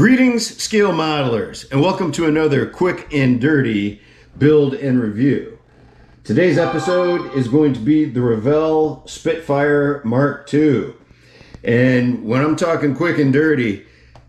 Greetings, scale modelers, and welcome to another quick and dirty build and review. Today's episode is going to be the Revell'S Spitfire Mark II. And when I'm talking quick and dirty,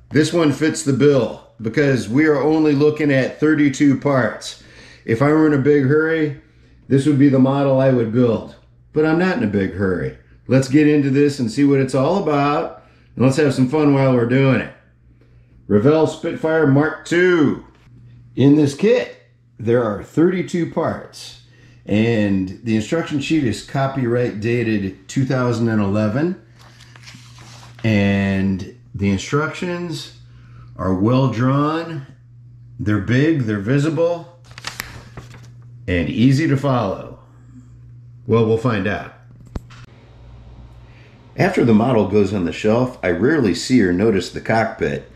this one fits the bill because we are only looking at 32 parts. If I were in a big hurry, this would be the model I would build. But I'm not in a big hurry. Let's get into this and see what it's all about, and let's have some fun while we're doing it. Revell'S Spitfire Mark II. In this kit, there are 32 parts, and the instruction sheet is copyright dated 2011, and the instructions are well drawn, they're big, they're visible, and easy to follow. Well, we'll find out. After the model goes on the shelf, I rarely see or notice the cockpit.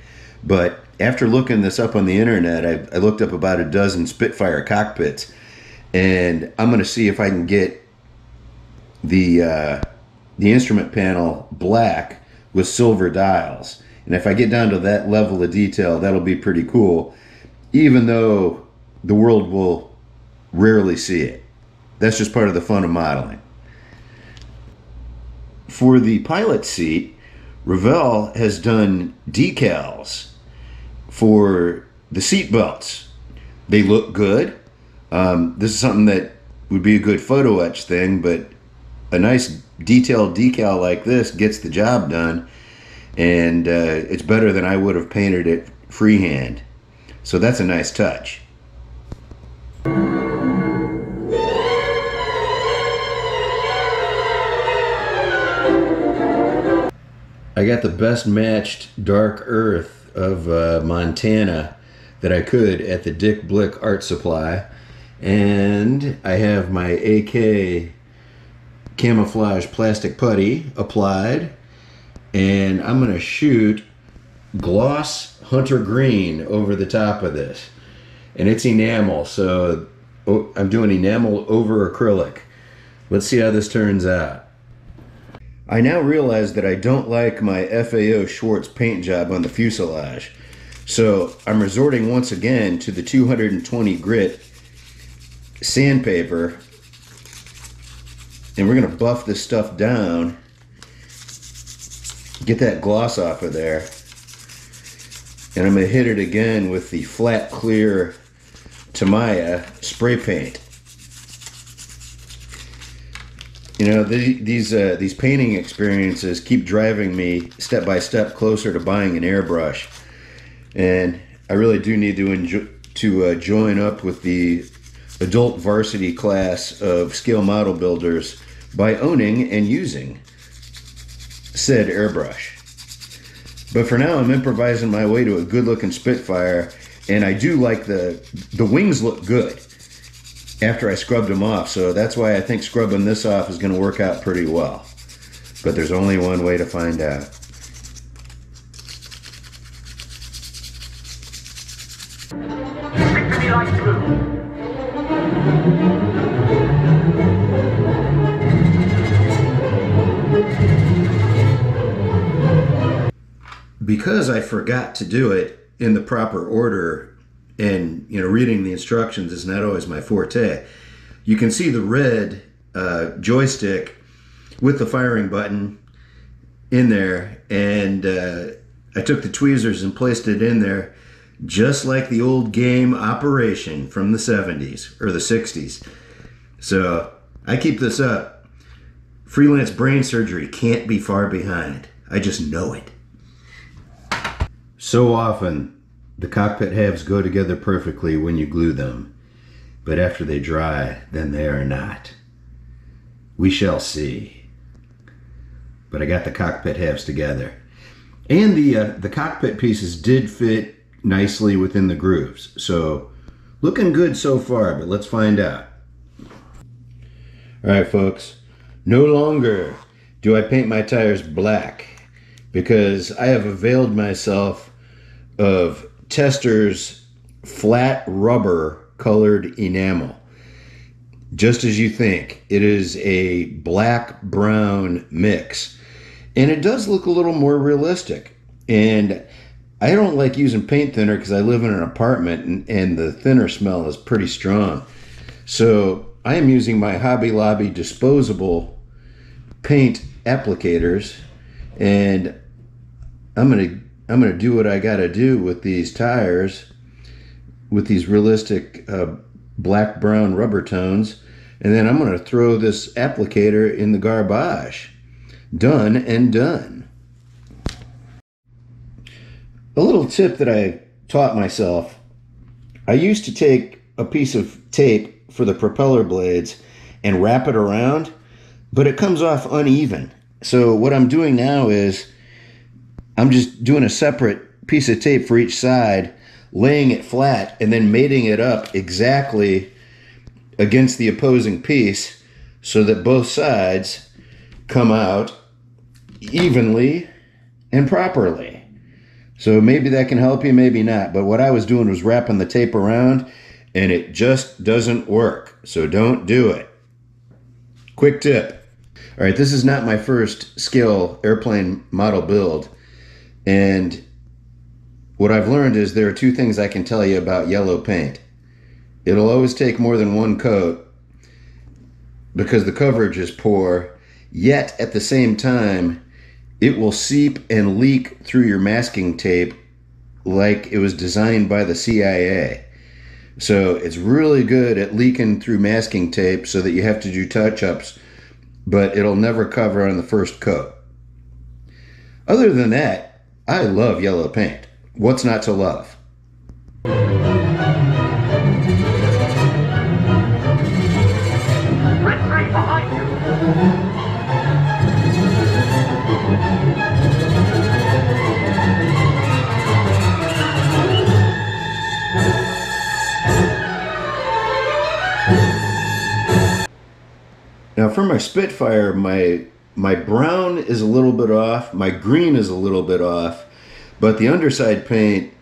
But after looking this up on the internet, I looked up about a dozen Spitfire cockpits, and I'm going to see if I can get the instrument panel black with silver dials. And if I get down to that level of detail, that'll be pretty cool, even though the world will rarely see it. That's just part of the fun of modeling. For the pilot seat, Revell has done decals for the seat belts. They look good. This is something that would be a good photo etch thing, but a nice detailed decal like this gets the job done, and it's better than I would have painted it freehand. So that's a nice touch. I got the best matched dark earth of Montana that I could at the Dick Blick Art Supply, and I have my AK camouflage plastic putty applied, and I'm going to shoot gloss hunter green over the top of this, and it's enamel, so I'm doing enamel over acrylic. Let's see how this turns out. I now realize that I don't like my FAO Schwartz paint job on the fuselage, so I'm resorting once again to the 220 grit sandpaper, and we're going to buff this stuff down, get that gloss off of there, and I'm going to hit it again with the flat clear Tamiya spray paint. You know, these painting experiences keep driving me step by step closer to buying an airbrush, and I really do need to join up with the adult varsity class of scale model builders by owning and using said airbrush. But for now, I'm improvising my way to a good-looking Spitfire, and I do like the wings look good after I scrubbed them off, so that's why I think scrubbing this off is going to work out pretty well. But there's only one way to find out. Victory light blue. Because I forgot to do it in the proper order, and reading the instructions is not always my forte, you can see the red joystick with the firing button in there, and I took the tweezers and placed it in there just like the old game Operation from the 70s or the 60s. So I keep this up. Freelance brain surgery can't be far behind. I just know it. So often the cockpit halves go together perfectly when you glue them, but after they dry, then they are not. We shall see. But I got the cockpit halves together, and the cockpit pieces did fit nicely within the grooves, so looking good so far, but let's find out. Alright folks, no longer do I paint my tires black, because I have availed myself of Tester's flat rubber colored enamel. Just as you think, it is a black-brown mix, and it does look a little more realistic. And I don't like using paint thinner because I live in an apartment and the thinner smell is pretty strong. So I am using my Hobby Lobby disposable paint applicators, and I'm gonna do what I gotta do with these tires, with these realistic black brown rubber tones, and then I'm gonna throw this applicator in the garbage. Done and done. A little tip that I taught myself: I used to take a piece of tape for the propeller blades and wrap it around, but it comes off uneven. So what I'm doing now is I'm just doing a separate piece of tape for each side, laying it flat, and then mating it up exactly against the opposing piece so that both sides come out evenly and properly. So maybe that can help you, maybe not. But what I was doing was wrapping the tape around, and it just doesn't work. So don't do it. Quick tip. All right, this is not my first scale airplane model build. And what I've learned is there are two things I can tell you about yellow paint. It'll always take more than one coat because the coverage is poor, yet at the same time, it will seep and leak through your masking tape like it was designed by the CIA. So it's really good at leaking through masking tape so that you have to do touch-ups, but it'll never cover on the first coat. Other than that, I love yellow paint. What's not to love? Retreat behind you! Now for my Spitfire, my brown is a little bit off, my green is a little bit off, but the underside paint,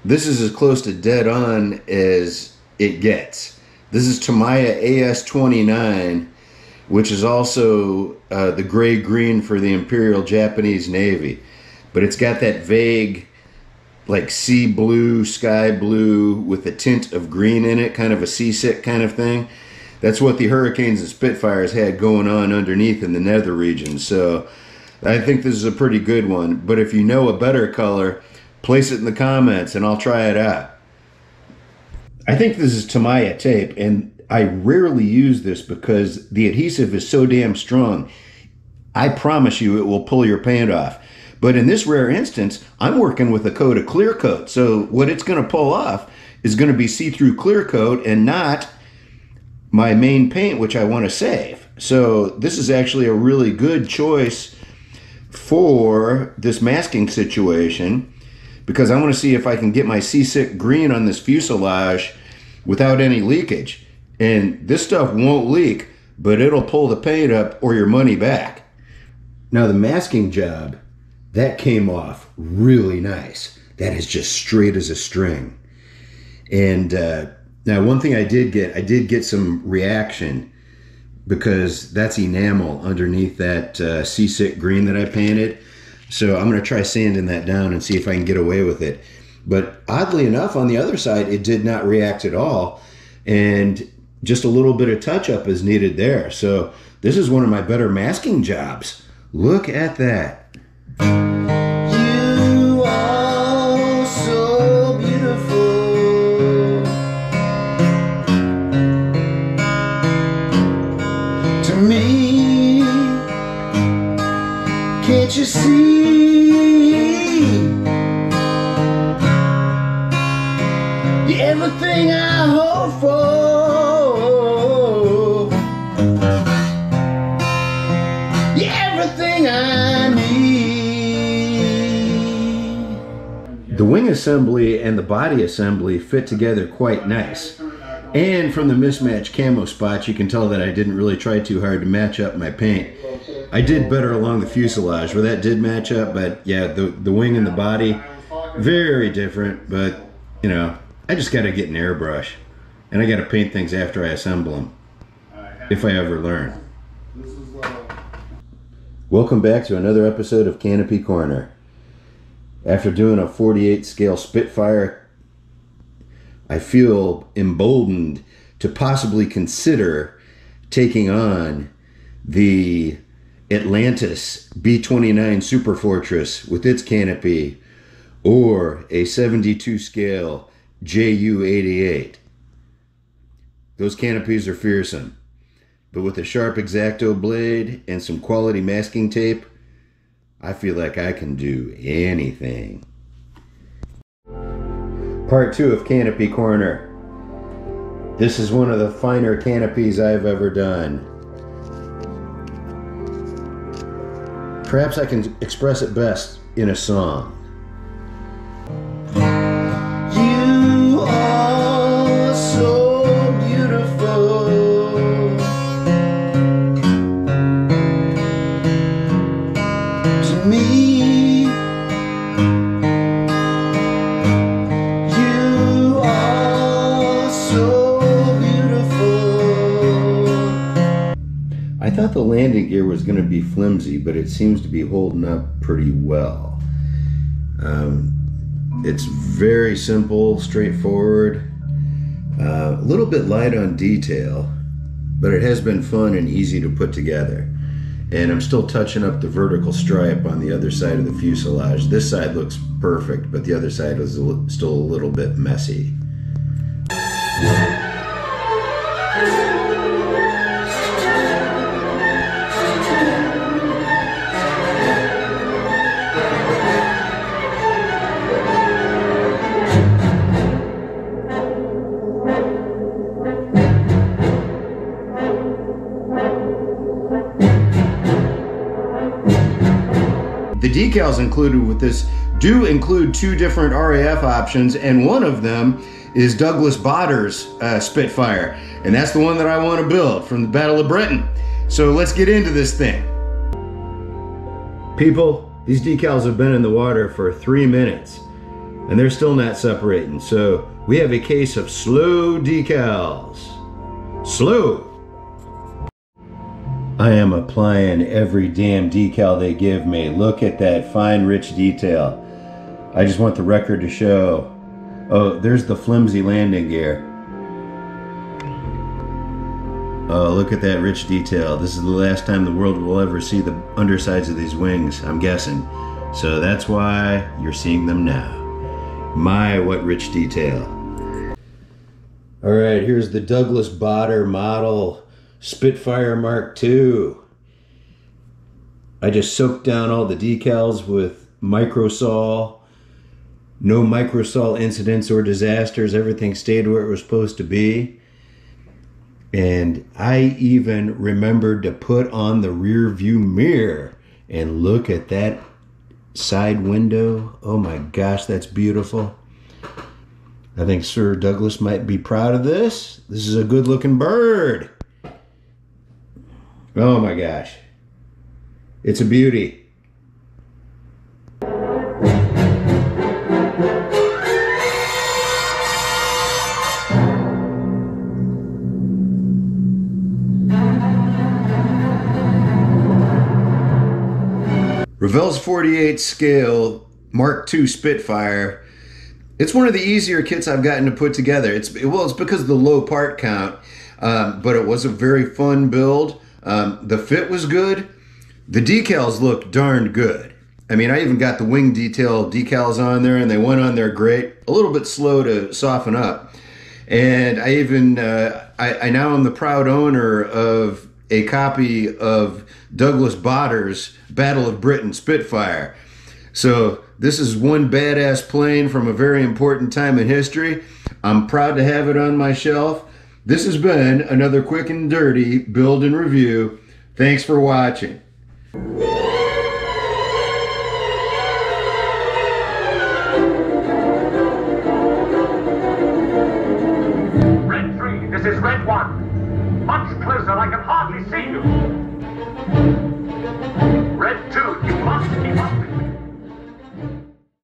this is as close to dead on as it gets. This is Tamiya AS-29, which is also the gray-green for the Imperial Japanese Navy. But it's got that vague, like sea blue, sky blue with a tint of green in it, kind of a seasick kind of thing. That's what the Hurricanes and Spitfires had going on underneath in the nether region. So I think this is a pretty good one. But if you know a better color, place it in the comments and I'll try it out. I think this is Tamiya tape, and I rarely use this because the adhesive is so damn strong. I promise you it will pull your paint off. But in this rare instance, I'm working with a coat of clear coat. So what it's going to pull off is going to be see-through clear coat and not my main paint, which I want to save. So this is actually a really good choice for this masking situation, because I want to see if I can get my seasick green on this fuselage without any leakage. And this stuff won't leak, but it'll pull the paint up or your money back. Now the masking job, that came off really nice. That is just straight as a string. And now one thing I did get some reaction, because that's enamel underneath that seasick green that I painted. So I'm going to try sanding that down and see if I can get away with it. But oddly enough, on the other side, it did not react at all. And just a little bit of touch-up is needed there. So this is one of my better masking jobs. Look at that. You are so beautiful to me. Can't you see? You're everything I hope for. You're everything I need. The wing assembly and the body assembly fit together quite nice. And from the mismatched camo spots, you can tell that I didn't really try too hard to match up my paint. I did better along the fuselage where that did match up, but yeah, the wing and the body, very different. But, you know, I just got to get an airbrush, and I got to paint things after I assemble them, if I ever learn. Welcome back to another episode of Canopy Corner. After doing a 48 scale Spitfire, I feel emboldened to possibly consider taking on the Atlantis B-29 Super Fortress with its canopy, or a 72 scale JU-88. Those canopies are fearsome, but with a sharp X-Acto blade and some quality masking tape, I feel like I can do anything. Part 2 of Canopy Corner. This is one of the finer canopies I've ever done. Perhaps I can express it best in a song. You are so beautiful. To me, you are so beautiful. I thought the landing gear was going to be flimsy, but it seems to be holding up pretty well. It's very simple, straightforward, a little bit light on detail, but it has been fun and easy to put together. And I'm still touching up the vertical stripe on the other side of the fuselage. This side looks perfect, but the other side is still a little bit messy. The decals included with this do include 2 different RAF options, and one of them is Douglas Bader's Spitfire, and that's the one that I want to build from the Battle of Britain. So let's get into this thing. People, these decals have been in the water for 3 minutes, and they're still not separating, so we have a case of slow decals. Slow. I am applying every damn decal they give me. Look at that fine, rich detail. I just want the record to show. Oh, there's the flimsy landing gear. Oh, look at that rich detail. This is the last time the world will ever see the undersides of these wings, I'm guessing. So that's why you're seeing them now. My, what rich detail. All right, here's the Douglas Bader model Spitfire Mark II. I just soaked down all the decals with microsol. No microsol incidents or disasters. Everything stayed where it was supposed to be. And I even remembered to put on the rear view mirror. And look at that side window. Oh my gosh, that's beautiful. I think Sir Douglas might be proud of this. This is a good looking bird. Oh my gosh. It's a beauty. Revell's 48 scale Mark II Spitfire. It's one of the easier kits I've gotten to put together. It's because of the low part count, but it was a very fun build. The fit was good. The decals look darn good. I mean, I even got the wing detail decals on there, and they went on there great. A little bit slow to soften up. And I even, I now am the proud owner of a copy of Douglas Bader's Battle of Britain Spitfire. So this is one badass plane from a very important time in history. I'm proud to have it on my shelf. This has been another quick and dirty build and review. Thanks for watching.